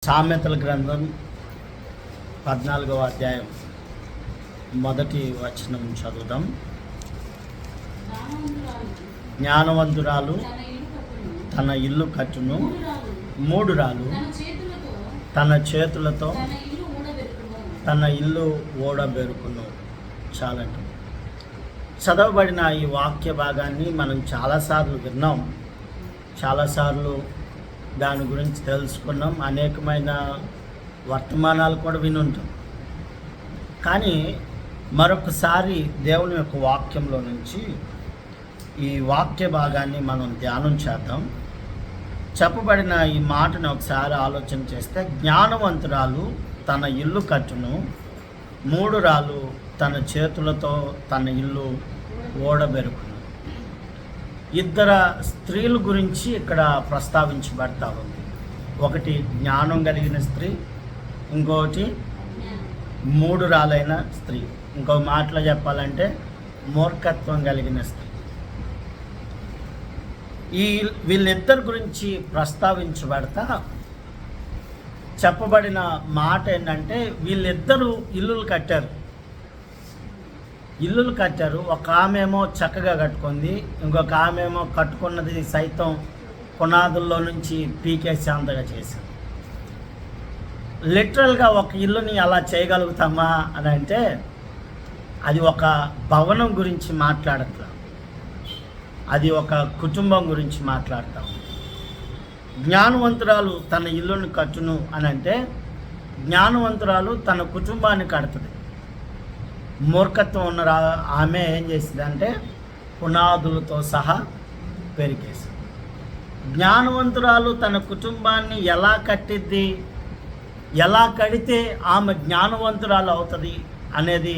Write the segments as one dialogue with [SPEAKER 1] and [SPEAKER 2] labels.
[SPEAKER 1] సామెతల గ్రంథం 14వ అధ్యాయం మొదటి వచనం చదువుదాం. జ్ఞానవంతురాలు తన ఇల్లు కట్టును, మూఢురాలు తన చేతులతో తన ఇల్లు ఓడబెరుకును. చాలండి. చదవబడిన ఈ వాక్య భాగాన్ని మనం చాలాసార్లు విన్నాం, చాలాసార్లు దాని గురించి తెలుసుకున్నాం, అనేకమైన వర్తమానాలు కూడా వినుంటాం. కానీ మరొకసారి దేవుని యొక్క వాక్యంలో నుంచి ఈ వాక్య భాగాన్ని మనం ధ్యానం చేద్దాం. చెప్పబడిన ఈ మాటను ఒకసారి ఆలోచన చేస్తే, జ్ఞానవంతురాలు తన ఇల్లు కట్టును, మూఢురాలు తన చేతులతో తన ఇల్లు ఓడబెరుకును. ఇద్దరు స్త్రీల గురించి ఇక్కడ ప్రస్తావించబడతా ఉంది. ఒకటి జ్ఞానం కలిగిన స్త్రీ, ఇంకొకటి మూఢురాలైన స్త్రీ. ఇంకో మాటలో చెప్పాలంటే మూర్ఖత్వం కలిగిన స్త్రీ. వీళ్ళిద్దరి గురించి ప్రస్తావించబడతా చెప్పబడిన మాట ఏంటంటే, వీళ్ళిద్దరూ ఇల్లులు కట్టారు. ఒక ఆమెమో చక్కగా కట్టుకుంది, ఇంకొక ఆమెమో కట్టుకున్నది సైతం పునాదుల్లో నుంచి పీకేసేంతగా చేసింది. లిటరల్గా ఒక ఇల్లుని అలా చేయగలుగుతామా అని అంటే, అది ఒక భవనం గురించి మాట్లాడట్లా, అది ఒక కుటుంబం గురించి మాట్లాడతాము. జ్ఞానవంతురాలు తన ఇల్లుని కట్టును అని అంటే, జ్ఞానవంతురాలు తన కుటుంబాన్ని కడుతుంది. మూర్ఖత్వం ఉన్న ఆమె ఏం చేసిందంటే పునాదులతో సహా పెరిగేసి. జ్ఞానవంతురాలు తన కుటుంబాన్ని ఎలా కట్టిద్ది, ఎలా కడితే ఆమె జ్ఞానవంతురాలు అవుతుంది అనేది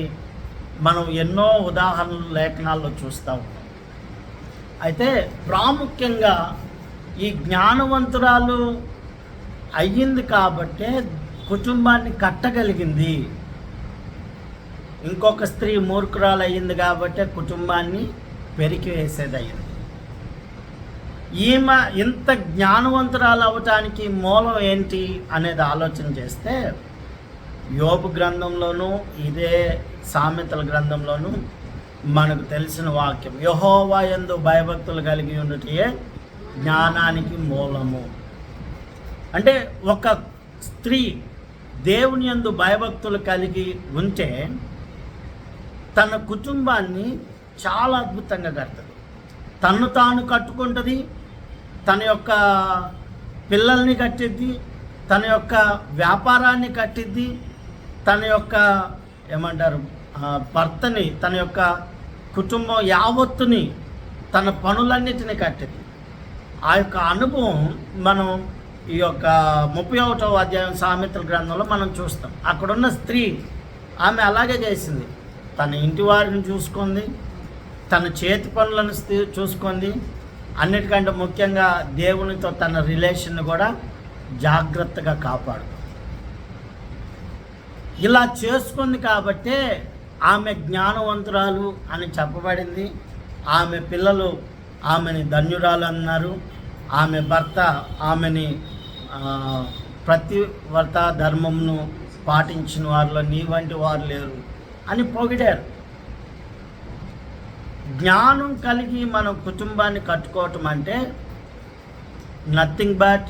[SPEAKER 1] మనం ఎన్నో ఉదాహరణలు లేఖనాల్లో చూస్తూ ఉన్నాం. అయితే ప్రాముఖ్యంగా ఈ జ్ఞానవంతురాలు అయ్యింది కాబట్టే కుటుంబాన్ని కట్టగలిగింది. ఇంకొక స్త్రీ మూర్ఖురాలు అయ్యింది కాబట్టి కుటుంబాన్ని పెరికి వేసేది అయ్యింది. ఈమె ఇంత జ్ఞానవంతురాలు అవ్వటానికి మూలం ఏంటి అనేది ఆలోచన చేస్తే, యోబు గ్రంథంలోనూ ఇదే సామెతల గ్రంథంలోనూ మనకు తెలిసిన వాక్యం, యెహోవా యందు భయభక్తులు కలిగి ఉండుటయే జ్ఞానానికి మూలము. అంటే ఒక స్త్రీ దేవుని యందు భయభక్తులు కలిగి ఉంటే తన కుటుంబాన్ని చాలా అద్భుతంగా కడుతుంది. తను తాను కట్టుకుంటుంది, తన యొక్క పిల్లల్ని కట్టిద్ది, తన యొక్క వ్యాపారాన్ని కట్టిద్ది, తన యొక్క భర్తని, తన యొక్క కుటుంబం యావత్తుని, తన పనులన్నిటిని కట్టిద్ది. ఆ యొక్క అనుభవం మనం ఈ యొక్క 31వ అధ్యాయం సామెతల గ్రంథంలో మనం చూస్తాం. అక్కడున్న స్త్రీ ఆమె అలాగే చేసింది. తన ఇంటి వారిని చూసుకుంది, తన చేతి పనులను చూసుకుంది, అన్నిటికంటే ముఖ్యంగా దేవునితో తన రిలేషన్ని కూడా జాగ్రత్తగా కాపాడు. ఇలా చేసుకుంది కాబట్టే ఆమె జ్ఞానవంతురాలు అని చెప్పబడింది. ఆమె పిల్లలు ఆమెని ధన్యురాలు అన్నారు. ఆమె భర్త ఆమెని ప్రతివ్రత ధర్మంను పాటించిన వారిలో నీ వంటి వారు లేరు అని పొగిడారు. జ్ఞానం కలిగి మనం కుటుంబాన్ని కట్టుకోవటం అంటే నథింగ్ బట్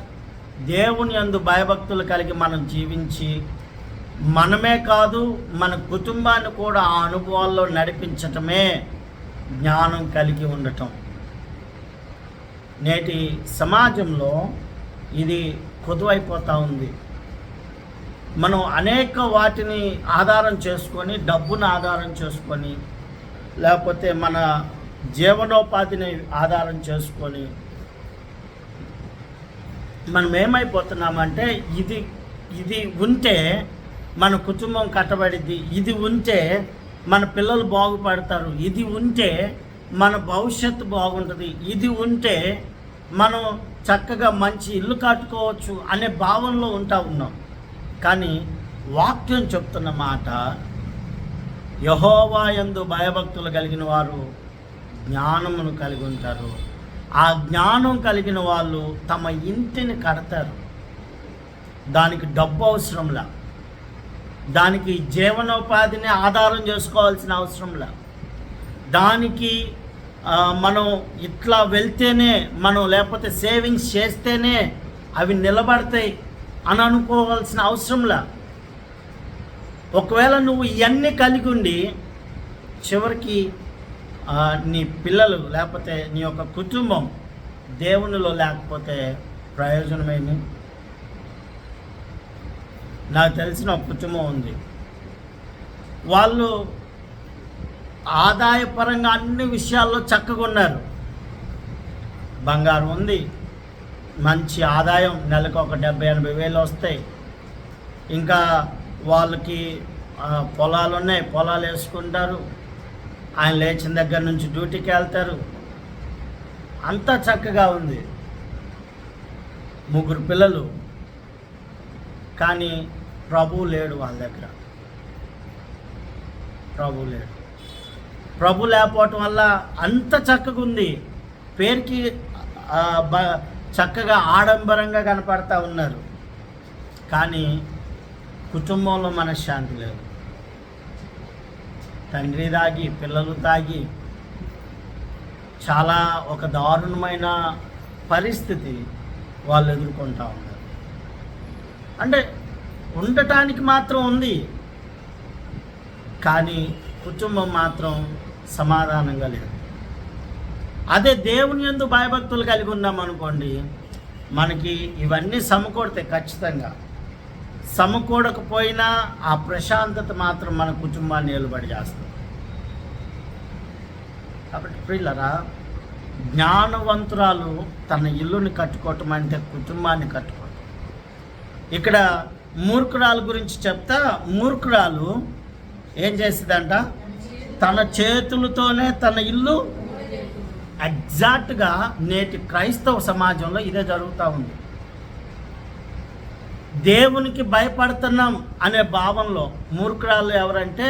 [SPEAKER 1] దేవుని యందు భయభక్తులు కలిగి మనం జీవించి, మనమే కాదు మన కుటుంబాన్ని కూడా ఆ అనుభవాల్లో నడిపించటమే జ్ఞానం కలిగి ఉండటం. నేటి సమాజంలో ఇది కొదువైపోతూ ఉంది. మనం అనేక వాటిని ఆధారం చేసుకొని, డబ్బును ఆధారం చేసుకొని, లేకపోతే మన జీవనోపాధిని ఆధారం చేసుకొని మనం ఏమైపోతున్నామంటే, ఇది ఉంటే మన కుటుంబం కట్టబడిద్ది, ఇది ఉంటే మన పిల్లలు బాగుపడతారు, ఇది ఉంటే మన భవిష్యత్తు బాగుంటుంది, ఇది ఉంటే మనం చక్కగా మంచి ఇల్లు కట్టుకోవచ్చు అనే భావనలో ఉన్నాం. కానీ వాక్యం చెప్తున్న మాట, యెహోవా యందు భయభక్తులు కలిగిన వారు జ్ఞానమును కలిగి ఉంటారు. ఆ జ్ఞానం కలిగిన వాళ్ళు తమ ఇంటిని కడతారు. దానికి డబ్బు అవసరంలా, దానికి జీవనోపాధిని ఆధారం చేసుకోవాల్సిన అవసరంలా, దానికి మనం ఇట్లా వెళ్తేనే మనం లేకపోతే సేవింగ్స్ చేస్తేనే అవి నిలబడతాయి అని అనుకోవాల్సిన అవసరంలా. ఒకవేళ నువ్వు ఇవన్నీ కలిగి ఉండి చివరికి నీ పిల్లలు లేకపోతే నీ యొక్క కుటుంబం దేవునిలో లేకపోతే ప్రయోజనమేమి? నాకు తెలిసిన ఒక కుటుంబం ఉంది. వాళ్ళు ఆదాయపరంగా అన్ని విషయాల్లో చక్కగా ఉన్నారు. బంగారం ఉంది, మంచి ఆదాయం, నెలకు ఒక 70-80 వేలు వస్తాయి. ఇంకా వాళ్ళకి పొలాలు ఉన్నాయి, పొలాలు వేసుకుంటారు. ఆయన లేచిన దగ్గర నుంచి డ్యూటీకి వెళ్తారు. అంతా చక్కగా ఉంది. 3 పిల్లలు. కానీ ప్రభువు లేడు వాళ్ళ దగ్గర. ప్రభువు లేడు. ప్రభు లేకపోవటం వల్ల అంత చక్కగా ఉంది, పేరుకి చక్కగా ఆడంబరంగా కనపడతా ఉన్నారు. కానీ కుటుంబంలో మనశ్శాంతి లేదు. తండ్రి తాగి, పిల్లలు తాగి చాలా ఒక దారుణమైన పరిస్థితి వాళ్ళు ఎదుర్కొంటూ ఉన్నారు. అంటే ఉండటానికి మాత్రం ఉంది, కానీ కుటుంబం మాత్రం సమాధానంగా లేదు. అదే దేవుని యందు భయభక్తులు కలిగి ఉన్నామనుకోండి, మనకి ఇవన్నీ సమకూడతాయి ఖచ్చితంగా. సమకూడకపోయినా ఆ ప్రశాంతత మాత్రం మన కుటుంబాన్ని నిలబడి చేస్తుంది. కాబట్టి ప్రియులరా, జ్ఞానవంతురాలు తన ఇల్లుని కట్టుకోవటం అంటే కుటుంబాన్ని కట్టుకోవటం. ఇక్కడ మూర్ఖురాలు గురించి చెప్తా, మూర్ఖురాలు ఏం చేసిందంట? తన చేతులతోనే తన ఇల్లు. ఎగ్జాక్ట్గా నేటి క్రైస్తవ సమాజంలో ఇదే జరుగుతూ ఉంది. దేవునికి భయపడుతున్నాం అనే భావంలో మూర్ఖురాలు ఎవరంటే,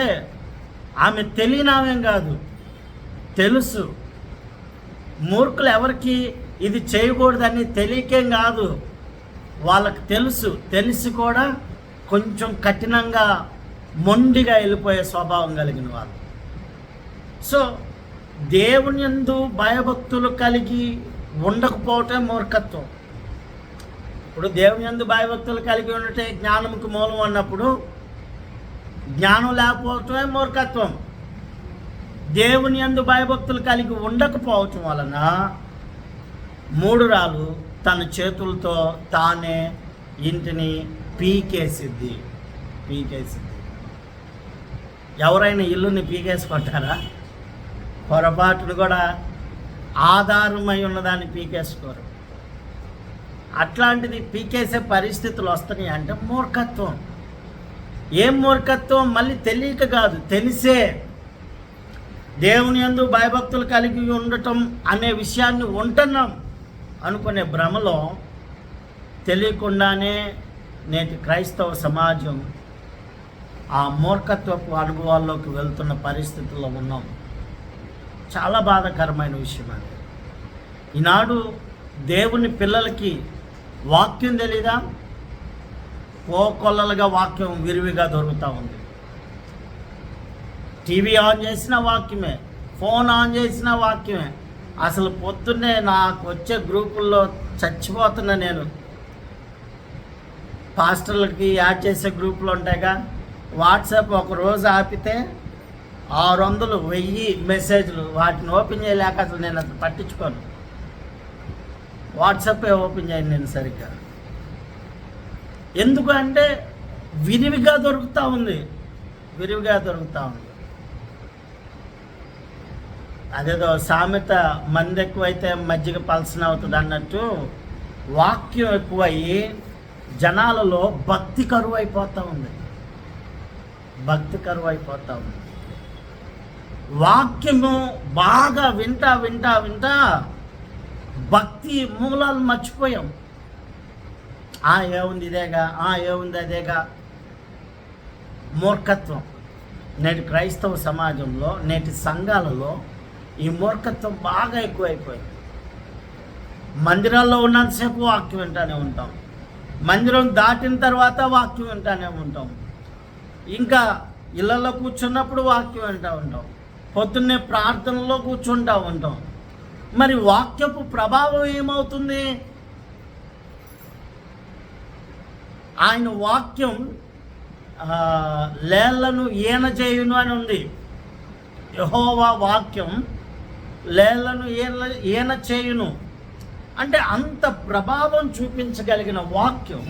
[SPEAKER 1] ఆమె తెలియనామేం కాదు, తెలుసు. మూర్ఖులు ఎవరికి ఇది చేయకూడదని తెలియకేం కాదు, వాళ్ళకి తెలుసు. తెలిసి కూడా కొంచెం కఠినంగా మొండిగా వెళ్ళిపోయే స్వభావం కలిగిన వాళ్ళు. సో దేవుని యందు భయభక్తులు కలిగి ఉండకపోవటం మూర్ఖత్వం. ఇప్పుడు దేవుని యందు భయభక్తులు కలిగి ఉండటే జ్ఞానంకి మూలం అన్నప్పుడు, జ్ఞానం లేకపోవటమే మూర్ఖత్వం. దేవుని యందు భయభక్తులు కలిగి ఉండకపోవటం వలన మూఢురాలు తన చేతులతో తానే ఇంటిని పీకేసిద్ది. ఎవరైనా ఇల్లుని పీకేసుకుంటారా? పొరపాటును కూడా ఆధారమై ఉన్నదాన్ని పీకేసుకోరు. అట్లాంటిది పీకేసే పరిస్థితులు వస్తున్నాయి అంటే మూర్ఖత్వం. ఏం మూర్ఖత్వం? మళ్ళీ తెలియక కాదు, తెలిసే. దేవుని యందు భయభక్తులు కలిగి ఉండటం అనే విషయాన్ని ఉంటున్నాం అనుకునే భ్రమలో తెలియకుండానే నేటి క్రైస్తవ సమాజం ఆ మూర్ఖత్వపు అనుభవాల్లోకి వెళ్తున్న పరిస్థితుల్లో ఉన్నాం. చాలా బాధాకరమైన విషయం అది. ఈనాడు దేవుని పిల్లలకి వాక్యం తెలీదా? కోకొల్లలుగా వాక్యం విరివిగా దొరుకుతూ ఉంది. టీవీ ఆన్ చేసిన వాక్యమే, ఫోన్ ఆన్ చేసిన వాక్యమే. అసలు పొద్దున్నే నాకు వచ్చే గ్రూపుల్లో చచ్చిపోతున్నా నేను. పాస్టర్లకి యాడ్ చేసే గ్రూపులు ఉంటాయిగా, వాట్సాప్ ఒక రోజు ఆపితే 600, 1000 మెసేజ్లు. వాటిని ఓపెన్ చేయలేక అసలు నేను అసలు పట్టించుకోను. వాట్సాపే ఓపెన్ చేయను నేను సరిగ్గా. ఎందుకు అంటే విరివిగా దొరుకుతూ ఉంది. అదేదో సామెత, మంది ఎక్కువైతే మజ్జిగ పలసన అవుతుంది అన్నట్టు, వాక్యం ఎక్కువయ్యి జనాలలో భక్తి కరువు అయిపోతూ ఉంది. వాక్యము బాగా వింటా భక్తి మూలాలు మర్చిపోయాం. ఏముంది ఇదేగా, ఏముంది అదేగా. మూర్ఖత్వం నేటి క్రైస్తవ సమాజంలో, నేటి సంఘాలలో ఈ మూర్ఖత్వం బాగా ఎక్కువైపోయింది. మందిరాల్లో ఉన్నంతసేపు వాక్యం వింటానే ఉంటాం, మందిరం దాటిన తర్వాత వాక్యం వింటానే ఉంటాం, ఇంకా ఇళ్ళల్లో కూర్చున్నప్పుడు వాక్యం వింటూ ఉంటాం, పొద్దున్నే ప్రార్థనలో కూర్చుంటూ ఉంటాం. మరి వాక్యపు ప్రభావం ఏమవుతుంది? ఆయన వాక్యం లేళ్లను ఈన చేయును అని ఉంది. యెహోవా వాక్యం లేళ్లను ఈన చేయును అంటే అంత ప్రభావం చూపించగలిగిన వాక్యం,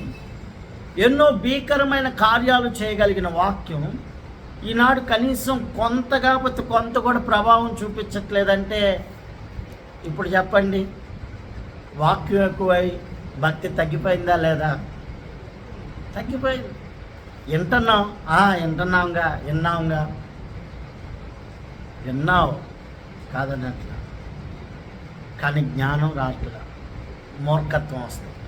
[SPEAKER 1] ఎన్నో భీకరమైన కార్యాలు చేయగలిగిన వాక్యం ఈనాడు కనీసం కొంత కాకపోతే కొంత కూడా ప్రభావం చూపించట్లేదంటే ఇప్పుడు చెప్పండి, వాక్యం ఎక్కువై భక్తి తగ్గిపోయిందా లేదా? తగ్గిపోయింది. విన్నావుగా విన్నావు కాదన్నట్లా, కానీ జ్ఞానం రాట్లా, మూర్ఖత్వం వస్తుంది.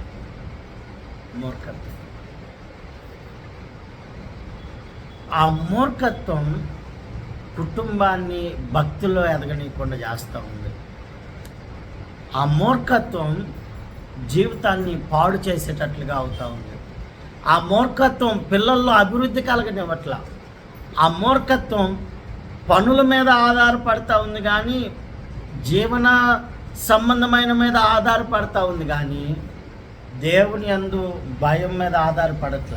[SPEAKER 1] మూర్ఖత్వం, ఆ మూర్ఖత్వం కుటుంబాన్ని భక్తిలో ఎదగనీయకుండా చేస్తూ ఉంది. ఆ మూర్ఖత్వం జీవితాన్ని పాడు చేసేటట్లుగా అవుతూ ఉంది. ఆ మూర్ఖత్వం పిల్లల్లో అభివృద్ధి కలగనివ్వట్ల. ఆ మూర్ఖత్వం పనుల మీద ఆధారపడతా ఉంది కానీ జీవన సంబంధమైన మీద ఆధారపడతా ఉంది కానీ దేవుని యందు భయం మీద ఆధారపడట్ల.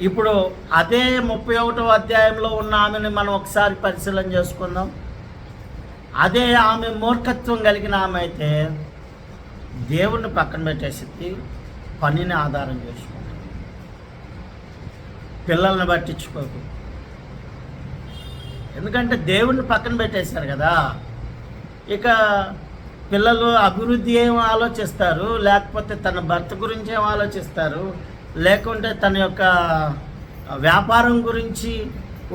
[SPEAKER 1] ఇప్పుడు అదే 31వ అధ్యాయంలో ఉన్న ఆమెను మనం ఒకసారి పరిశీలన చేసుకుందాం. అదే ఆమె మూర్ఖత్వం కలిగిన ఆమె అయితే దేవుణ్ణి పక్కన పెట్టేసి పనిని ఆధారం చేసుకుంటాం, పిల్లల్ని పట్టించుకోకు. ఎందుకంటే దేవుణ్ణి పక్కన పెట్టేశారు కదా. ఇక పిల్లలు అభివృద్ధి ఏం ఆలోచిస్తారు, లేకపోతే తన భర్త గురించి ఏం ఆలోచిస్తారు, లేకుంటే తన యొక్క వ్యాపారం గురించి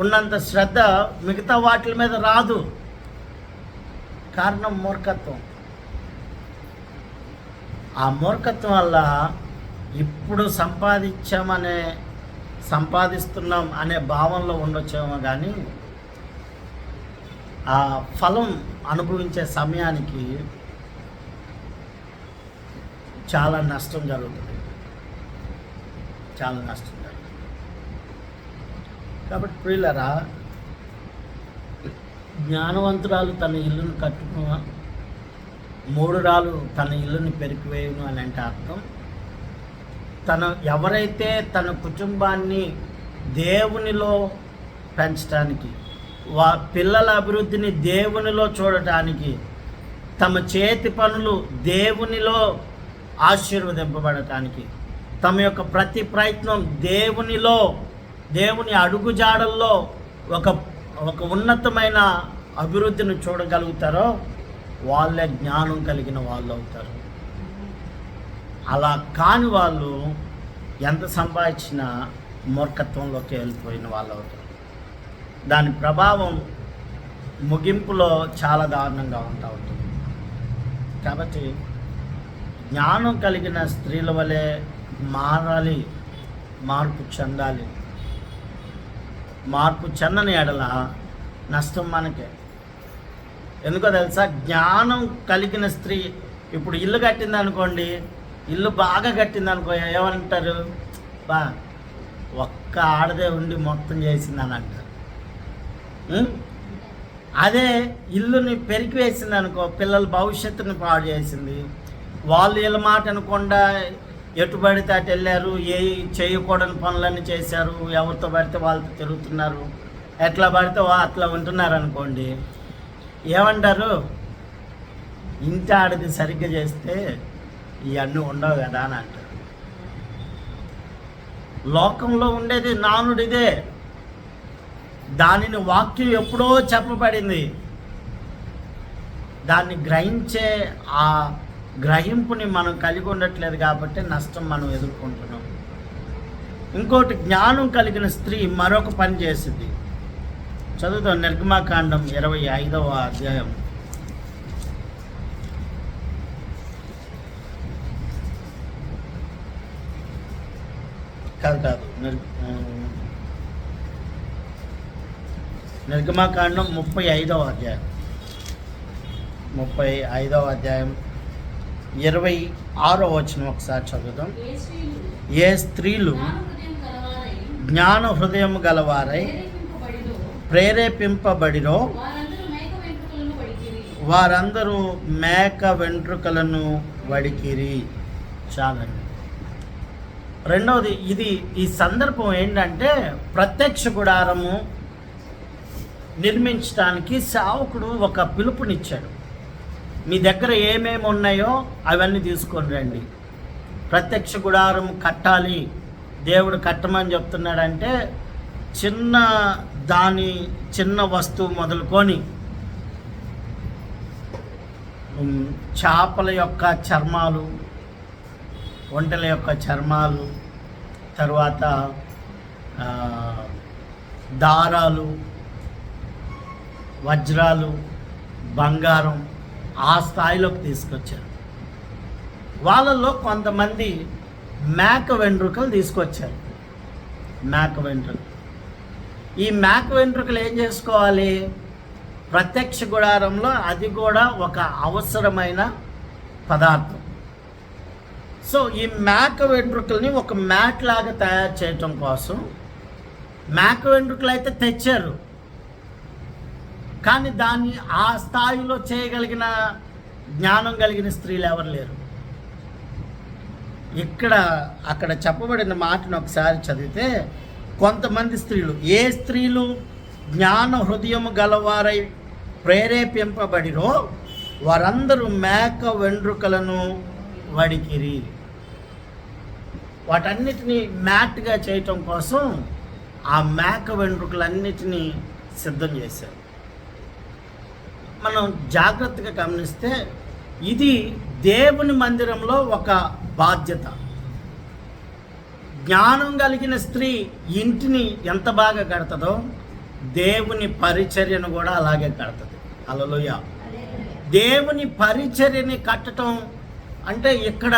[SPEAKER 1] ఉన్నంత శ్రద్ధ మిగతా వాటి మీద రాదు. కారణం మూర్ఖత్వం. ఆ మూర్ఖత్వం వల్ల ఇప్పుడు సంపాదిస్తున్నాం అనే భావనలో ఉండొచ్చేమో కానీ ఆ ఫలం అనుభవించే సమయానికి చాలా నష్టం జరుగుతుంది. కాబట్టి ప్రియులరా, జ్ఞానవంతురాలు తన ఇల్లును కట్టుకున్న 3 రాళ్ళు తన ఇల్లుని పెరికివేయును అని అంటే అర్థం, ఎవరైతే తన కుటుంబాన్ని దేవునిలో పెంచడానికి, పిల్లల అభివృద్ధిని దేవునిలో చూడటానికి, తమ చేతి పనులు దేవునిలో ఆశీర్వదింపబడటానికి, తమ యొక్క ప్రతి ప్రయత్నం దేవుని అడుగుజాడల్లో ఒక ఉన్నతమైన అభివృద్ధిని చూడగలుగుతారో వాళ్ళే జ్ఞానం కలిగిన వాళ్ళు అవుతారు. అలా కాని వాళ్ళు ఎంత సంపాదించినా మూర్ఖత్వంలోకి వెళ్ళిపోయిన వాళ్ళు అవుతారు. దాని ప్రభావం ముగింపులో చాలా దారుణంగా ఉంటుంది. కాబట్టి జ్ఞానం కలిగిన స్త్రీల వలె మారాలి, మార్పు చెందాలి. మార్పు చెందని ఎడల నష్టం మనకే. ఎందుకో తెలుసా? జ్ఞానం కలిగిన స్త్రీ ఇప్పుడు ఇల్లు కట్టిందనుకోండి, ఇల్లు బాగా కట్టిందనుకో, ఏమంటారు? ఒక్క ఆడదే ఉండి మొత్తం చేసిందని అంటారు. అదే ఇల్లుని పెరికి వేసింది అనుకో, పిల్లల భవిష్యత్తుని పాడు చేసింది. వాళ్ళు వీళ్ళ మాట అనకుండా ఎటు పడితే అటు వెళ్ళారు, చేయకూడని పనులన్నీ చేశారు, ఎవరితో పడితే వాళ్ళతో తిరుగుతున్నారు, ఎట్లా పడితే అట్లా ఉంటున్నారు అనుకోండి, ఏమంటారు? ఇంటి ఆడది సరిగ్గా చేస్తే ఇవన్నీ ఉండవు కదా అని అంటారు. లోకంలో ఉండేది నానుడిదే. దానిని వాక్యం ఎప్పుడో చెప్పబడింది. దాన్ని గ్రహించే ఆ గ్రహింపుని మనం కలిగి ఉండట్లేదు కాబట్టి నష్టం మనం ఎదుర్కొంటున్నాం. ఇంకోటి, జ్ఞానం కలిగిన స్త్రీ మరొక పని చేసింది. చదువుతాం, నిర్గమాకాండం 25వ అధ్యాయం. కాదు నిర్గమాకాండం 35వ అధ్యాయం. 26వ వచనం ఒకసారి చదువుదాం. ఏ స్త్రీలు జ్ఞాన హృదయం గలవారై ప్రేరేపింపబడిరో వారందరూ మేక వెంట్రుకలను వడికిరి. చాలండి. రెండవది, ఈ సందర్భం ఏంటంటే ప్రత్యక్ష గుడారము నిర్మించడానికి సేవకుడు ఒక పిలుపునిచ్చాడు. మీ దగ్గర ఏమేమి ఉన్నాయో అవన్నీ తీసుకొని రండి. ప్రత్యక్ష గుడారం కట్టాలి, దేవుడు కట్టమని చెప్తున్నాడంటే చిన్న వస్తువు మొదలుకొని చేపల యొక్క చర్మాలు, ఒంటెల యొక్క చర్మాలు, తర్వాత దారాలు, వజ్రాలు, బంగారం ఆ స్థాయిలోకి తీసుకొచ్చారు. వాళ్ళల్లో కొంతమంది మేక వెంట్రుకలు తీసుకొచ్చారు. మేక వెంట్రుకలు, ఈ మేక వెంట్రుకలు ఏం చేసుకోవాలి? ప్రత్యక్ష గుడారంలో అది కూడా ఒక అవసరమైన పదార్థం. సో ఈ మేక వెంట్రుకల్ని ఒక మ్యాట్ లాగా తయారు చేయటం కోసం మేక వెంట్రుకలు అయితే తెచ్చారు, కానీ దాన్ని ఆ స్థాయిలో చేయగలిగిన జ్ఞానం కలిగిన స్త్రీలు ఎవరు లేరు. అక్కడ చెప్పబడిన మాటను ఒకసారి చదివితే, కొంతమంది స్త్రీలు, ఏ స్త్రీలు జ్ఞాన హృదయము గలవారై ప్రేరేపింపబడిరో వారందరూ మేక వెంట్రుకలను వడికిరి. వాటన్నిటినీ మ్యాట్గా చేయటం కోసం ఆ మేక వెంట్రుకలన్నిటినీ సిద్ధం చేశారు. మనం జాగ్రత్తగా గమనిస్తే ఇది దేవుని మందిరంలో ఒక బాధ్యత. జ్ఞానం కలిగిన స్త్రీ ఇంటిని ఎంత బాగా కడతదో దేవుని పరిచర్యను కూడా అలాగే కడతది. హల్లెలూయా. దేవుని పరిచర్యని కట్టడం అంటే ఇక్కడ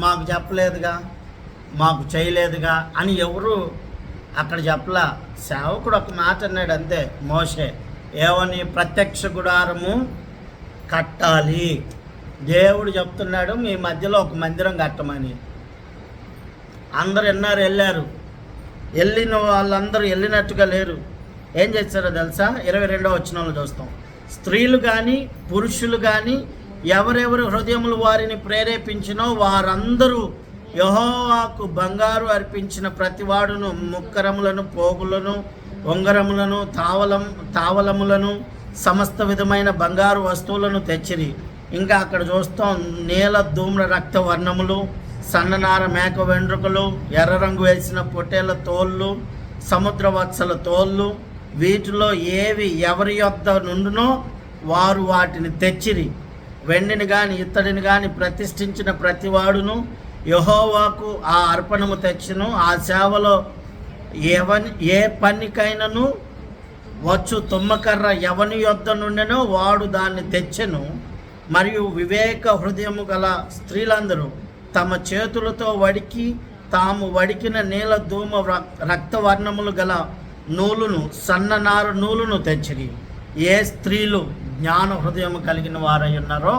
[SPEAKER 1] మాకు చెప్పలేదుగా, మాకు చేయలేదుగా అని ఎవరు అక్కడ చెప్పలా. సేవకుడు ఒక మాట అన్నాడు అంతే, మోషే ఏమని? ప్రత్యక్ష గుడారము కట్టాలి. దేవుడు చెప్తున్నాడు మీ మధ్యలో ఒక మందిరం కట్టమని. అందరు వెళ్ళారు. వెళ్ళిన వాళ్ళందరూ వెళ్ళినట్టుగా లేరు. ఏం చేశారో తెలుసా? 22వ వచనంలో చూస్తాం. స్త్రీలు కానీ పురుషులు కానీ ఎవరెవరు హృదయములు వారిని ప్రేరేపించినో వారందరూ యెహోవాకు బంగారు అర్పించిన ప్రతివాడును ముక్కరములను, పోగులను, ఉంగరములను, తావలములను, సమస్త విధమైన బంగారు వస్తువులను తెచ్చిరి. ఇంకా అక్కడ చూస్తాం, నీల ధూమ్ర రక్త వర్ణములు, సన్ననార మేక వెంట్రుకలు, ఎర్ర రంగు వేసిన పొట్టేళ్ల తోళ్ళు, సముద్ర వత్సల తోళ్ళు, వీటిలో ఏవి ఎవరి యొద్ద నుండునో వారు వాటిని తెచ్చిరి. వెండిని కానీ ఇత్తడిని కానీ ప్రతిష్ఠించిన ప్రతివాడును యెహోవాకు ఆ అర్పణము తెచ్చును. ఆ సేవలో ఏ పనికైనను వచ్చు తుమ్మకర్ర ఎవని యొద్ద నుండెనో వాడు దాన్ని తెచ్చెను. మరియు వివేక హృదయము గల స్త్రీలందరూ తమ చేతులతో వడికి తాము వడికిన నీల ధూమ రక్తవర్ణములు గల నూలును, సన్ననారు నూలును తెచ్చిరి. ఏ స్త్రీలు జ్ఞాన హృదయం కలిగిన వారై ఉన్నారో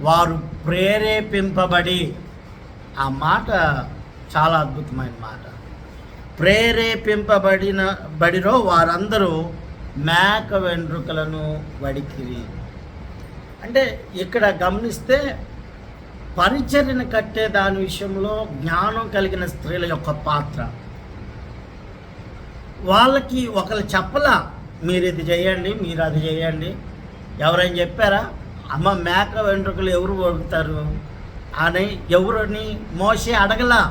[SPEAKER 1] వారు ప్రేరేపింపబడి, ఆ మాట చాలా అద్భుతమైన మాట, ప్రేరేపింపబడిరో వారందరూ మేక వెంట్రుకలను వడికిరి. అంటే ఇక్కడ గమనిస్తే పరిచర్యను కట్టే దాని విషయంలో జ్ఞానం కలిగిన స్త్రీల యొక్క పాత్ర. వాళ్ళకి ఒకరు చెప్పలా, మీరు ఇది చేయండి, మీరు అది చేయండి. ఎవరైనా చెప్పారా? అమ్మ మేక వెంట్రుకలు ఎవరు వడుగుతారు అని ఎవరిని మోషే అడగలా.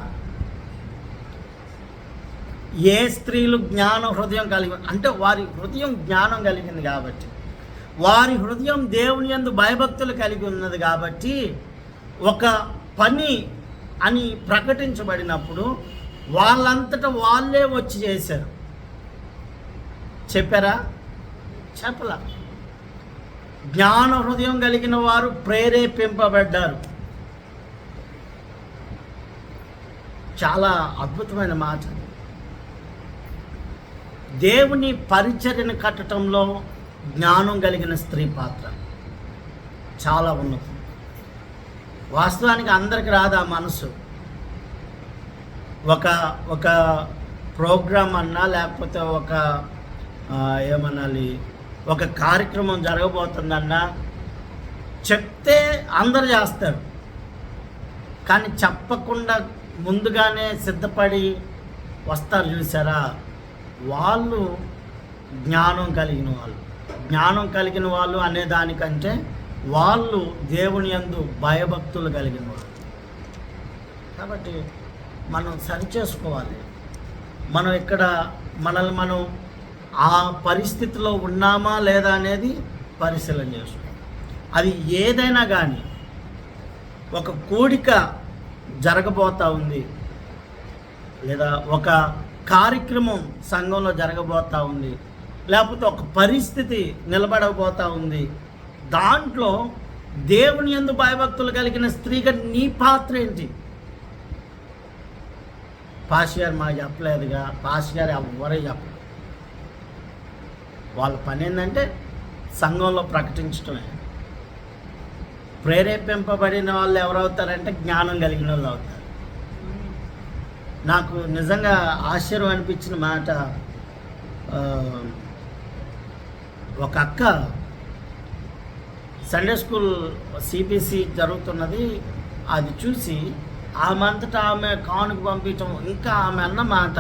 [SPEAKER 1] ఏ స్త్రీలు జ్ఞాన హృదయం కలిగి, అంటే వారి హృదయం జ్ఞానం కలిగింది కాబట్టి, వారి హృదయం దేవుని యందు భయభక్తులు కలిగి ఉన్నది కాబట్టి, ఒక పని అని ప్రకటించబడినప్పుడు వాళ్ళంతటా వాళ్ళే వచ్చి చేశారు. చెప్పారా? చెప్పలా. జ్ఞాన హృదయం కలిగిన వారు ప్రేరేపింపబడ్డారు. చాలా అద్భుతమైన మాట. దేవుని పరిచర్యను కట్టడంలో జ్ఞానం కలిగిన స్త్రీ పాత్ర చాలా ఉన్నతం. వాస్తవానికి అందరికి రాదు ఆ మనసు. ఒక ఒక ప్రోగ్రాం అన్నా లేకపోతే ఒక ఏమనాలి, ఒక కార్యక్రమం జరగబోతుందన్నా చెప్తే అందరు చేస్తారు, కానీ చెప్పకుండా ముందుగానే సిద్ధపడి వస్తారు చూసారా, వాళ్ళు జ్ఞానం కలిగిన వాళ్ళు. జ్ఞానం కలిగిన వాళ్ళు అనేదానికంటే వాళ్ళు దేవుని యందు భయభక్తులు కలిగిన వాళ్ళు. కాబట్టి మనం సరిచేసుకోవాలి. మనం ఇక్కడ మనల్ని మనం ఆ పరిస్థితిలో ఉన్నామా లేదా అనేది పరిశీలన చేసుకోవాలి. అది ఏదైనా కానీ, ఒక కూడిక జరగబోతూ ఉంది లేదా ఒక కార్యక్రమం సంఘంలో జరగబోతూ ఉంది, లేకపోతే ఒక పరిస్థితి నిలబడబోతూ ఉంది, దాంట్లో దేవుని యందు భయభక్తులు కలిగిన స్త్రీగా నీ పాత్ర ఏంటి? పాస్టర్ గారు మాకు చెప్పలేదుగా, పాస్టర్ గారు ఎవరే చెప్పలేదు. వాళ్ళ పని ఏంటంటే సంఘంలో ప్రకటించడమే. ప్రేరేపింపబడిన వాళ్ళు ఎవరవుతారంటే జ్ఞానం కలిగిన వాళ్ళు అవుతారు. నాకు నిజంగా ఆశ్చర్యం అనిపించిన మాట, ఒక అక్క సండే స్కూల్ సిబిసి జరుగుతున్నది, అది చూసి ఆమె అంతటా ఆమె కానుక పంపించడం, ఇంకా ఆమె అన్న మాట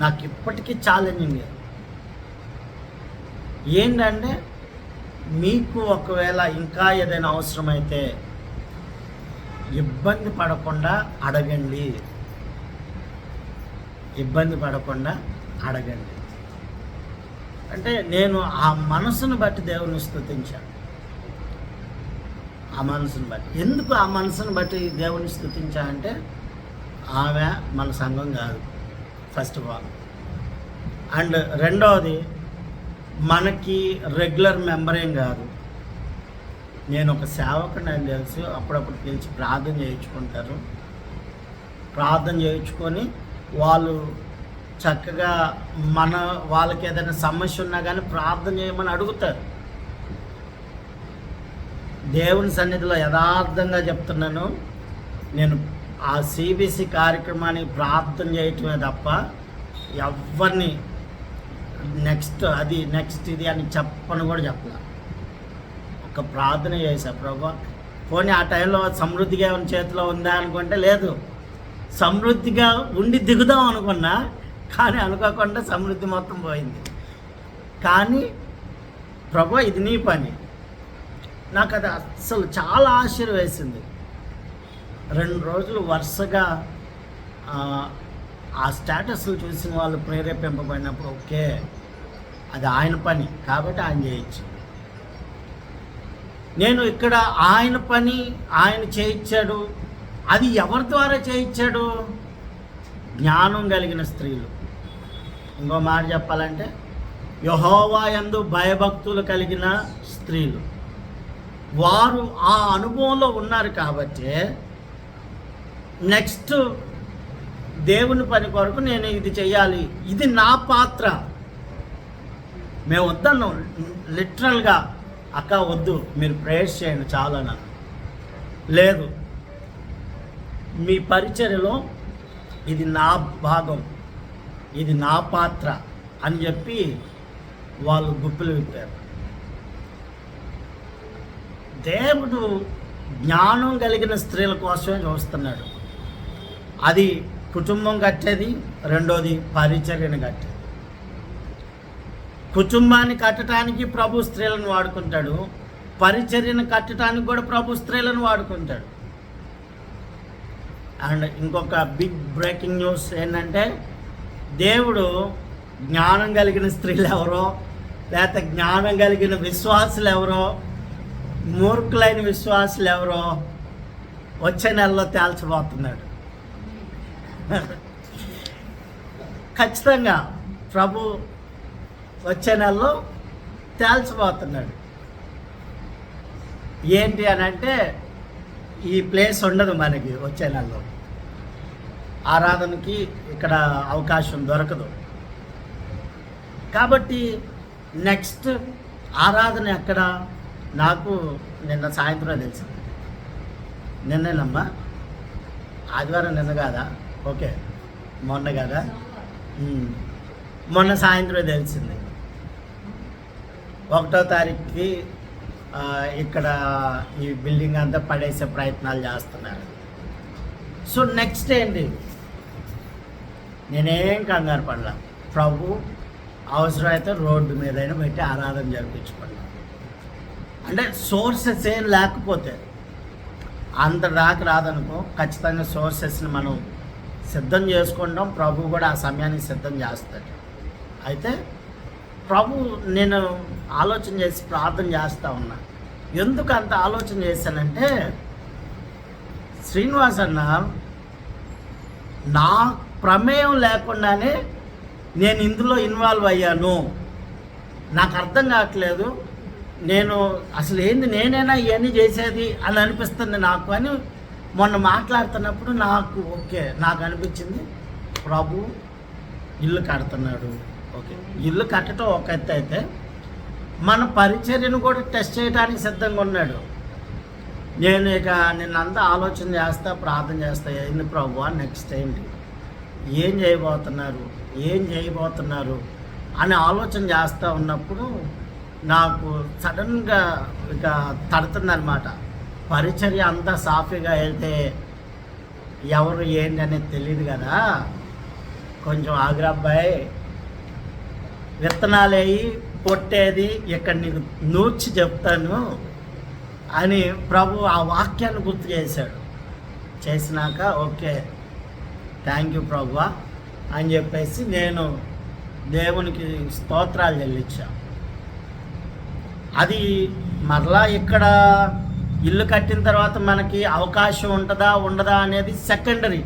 [SPEAKER 1] నాకు ఇప్పటికీ ఛాలెంజింగ్. ఏంటంటే మీకు ఒకవేళ ఇంకా ఏదైనా అవసరమైతే ఇబ్బంది పడకుండా అడగండి, ఇబ్బంది పడకుండా అడగండి. అంటే నేను ఆ మనసును బట్టి దేవుని స్తుతించాను. ఆ మనసును బట్టి ఎందుకు ఆ మనసును బట్టి దేవుని స్తుతించా అంటే, ఆమె మన సంఘం కాదు ఫస్ట్ ఆఫ్ ఆల్, అండ్ రెండవది మనకి రెగ్యులర్ మెంబర్ ఏం కాదు. నేను ఒక సేవకుని అని తెలుసు, అప్పుడప్పుడు పిలిచి ప్రార్థన చేయించుకుంటారు. ప్రార్థన చేయించుకొని వాళ్ళు చక్కగా వాళ్ళకి ఏదైనా సమస్య ఉన్నా కానీ ప్రార్థన చేయమని అడుగుతారు. దేవుని సన్నిధిలో యథార్థంగా చెప్తున్నాను, నేను ఆ సిబిసి కార్యక్రమానికి ప్రార్థన చేయటమే తప్ప ఎవరిని నెక్స్ట్ ఇది అని చెప్పను కూడా చెప్పలే. ఒక ప్రార్థన చేశా, ప్రభా పోనీ ఆ టైంలో సమృద్ధిగా ఉన్న చేతిలో ఉందా అనుకుంటే లేదు, సమృద్ధిగా ఉండి దిగుదాం అనుకున్నా, కానీ అనుకోకుండా సమృద్ధి మొత్తం పోయింది. కానీ ప్రభా ఇది నీ పని. నాకు అది అస్సలు చాలా ఆశ్చర్యం వేసింది. 2 రోజులు వరుసగా ఆ స్టేటస్లు చూసిన వాళ్ళు ప్రేరేపింపబడినప్పుడు ఓకే అది ఆయన పని కాబట్టి ఆయన చేయొచ్చు. నేను ఇక్కడ ఆయన పని ఆయన చేయించాడు. అది ఎవరి ద్వారా చేయించాడు? జ్ఞానం కలిగిన స్త్రీలు. ఇంకో మాట చెప్పాలంటే యెహోవా యందు భయభక్తులు కలిగిన స్త్రీలు. వారు ఆ అనుభవంలో ఉన్నారు కాబట్టి నెక్స్ట్ దేవుని పని కొరకు నేను ఇది చెయ్యాలి, ఇది నా పాత్ర. మేము వద్దన్నాం లిటరల్గా, అక్క వద్దు మీరు ప్రేయర్స్ చేయండి చాలా నాకు లేదు, మీ పరిచర్యలో ఇది నా భాగం, ఇది నా పాత్ర అని చెప్పి వాళ్ళు గుప్పులు విప్పారు. దేవుడు జ్ఞానం కలిగిన స్త్రీల కోసమే చూస్తున్నాడు. అది కుటుంబం కట్టేది, రెండోది పరిచర్యను కట్టేది. కుటుంబాన్ని కట్టడానికి ప్రభు స్త్రీలను వాడుకుంటాడు, పరిచర్యను కట్టడానికి కూడా ప్రభు స్త్రీలను వాడుకుంటాడు. అండ్ ఇంకొక బిగ్ బ్రేకింగ్ న్యూస్ ఏంటంటే, దేవుడు జ్ఞానం కలిగిన స్త్రీలు ఎవరో, లేకపోతే జ్ఞానం కలిగిన విశ్వాసులు ఎవరో, మూర్ఖులైన విశ్వాసులు ఎవరో వచ్చే నెలలో తేల్చబోతున్నాడు. ఖచ్చితంగా ప్రభు వచ్చే నెలలో తేల్చబోతున్నాడు. ఏంటి అని అంటే, ఈ ప్లేస్ ఉండదు మనకి వచ్చే నెలలో, ఆరాధనకి ఇక్కడ అవకాశం దొరకదు. కాబట్టి నెక్స్ట్ ఆరాధన ఎక్కడ? నాకు నిన్న సాయంత్రం తెలిసింది. నిన్నేనమ్మా, ఆదివారం నిన్న కాదా? ఓకే, మొన్న కదా. మొన్న సాయంత్రం తెలిసింది 1వ తారీఖుకి ఇక్కడ ఈ బిల్డింగ్ అంతా పడేసే ప్రయత్నాలు చేస్తున్నారు. సో నెక్స్ట్ ఏంటి, నేనేం కంగారు పడలా. ప్రభు అవసరమైతే రోడ్డు మీదైనా పెట్టి ఆరాధన జరిపించుకున్నాం. అంటే సోర్సెస్ ఏం లేకపోతే అంత దాకా రాదనుకో, ఖచ్చితంగా సోర్సెస్ని మనం సిద్ధం చేసుకుంటాం. ప్రభు కూడా ఆ సమయానికి సిద్ధం చేస్తాడు. అయితే ప్రభు, నేను ఆలోచన చేసి ప్రార్థన చేస్తూ ఉన్నా. ఎందుకు అంత ఆలోచన చేశానంటే, శ్రీనివాస్ అన్న నా ప్రమేయం లేకుండానే నేను ఇందులో ఇన్వాల్వ్ అయ్యాను. నాకు అర్థం కావట్లేదు, నేను అసలు ఏంది, నేనైనా ఇవన్నీ చేసేది అని అనిపిస్తుంది నాకు అని మొన్న మాట్లాడుతున్నప్పుడు నాకు అనిపించింది, ప్రభు ఇల్లు కడుతున్నాడు. ఓకే, ఇల్లు కట్టడం ఒక ఎత్తు అయితే మన పరిచర్యను కూడా టెస్ట్ చేయడానికి సిద్ధంగా ఉన్నాడు. నేను నిన్నంతా ఆలోచన చేస్తా, ప్రార్థన చేస్తా, ఏంది ప్రభు నెక్స్ట్ ఏంటి, ఏం చేయబోతున్నారు అని ఆలోచన చేస్తూ ఉన్నప్పుడు నాకు సడన్గా ఇక తడుతుందనమాట. పరిచర్య అంతా సాఫీగా వెళ్తే ఎవరు ఏంటి అనేది తెలియదు కదా, కొంచెం ఆగ్రబ్బాయి, విత్తనాలు వేయి పొట్టేది ఇక్కడ నీకు నూర్చి చెప్తాను అని ప్రభు ఆ వాక్యాన్ని గుర్తు చేసినాక ఓకే థ్యాంక్ యూ ప్రభువా అని చెప్పేసి నేను దేవునికి స్తోత్రాలు చెల్లించా. అది మరలా ఇక్కడ ఇల్లు కట్టిన తర్వాత మనకి అవకాశం ఉంటుందా ఉండదా అనేది సెకండరీ.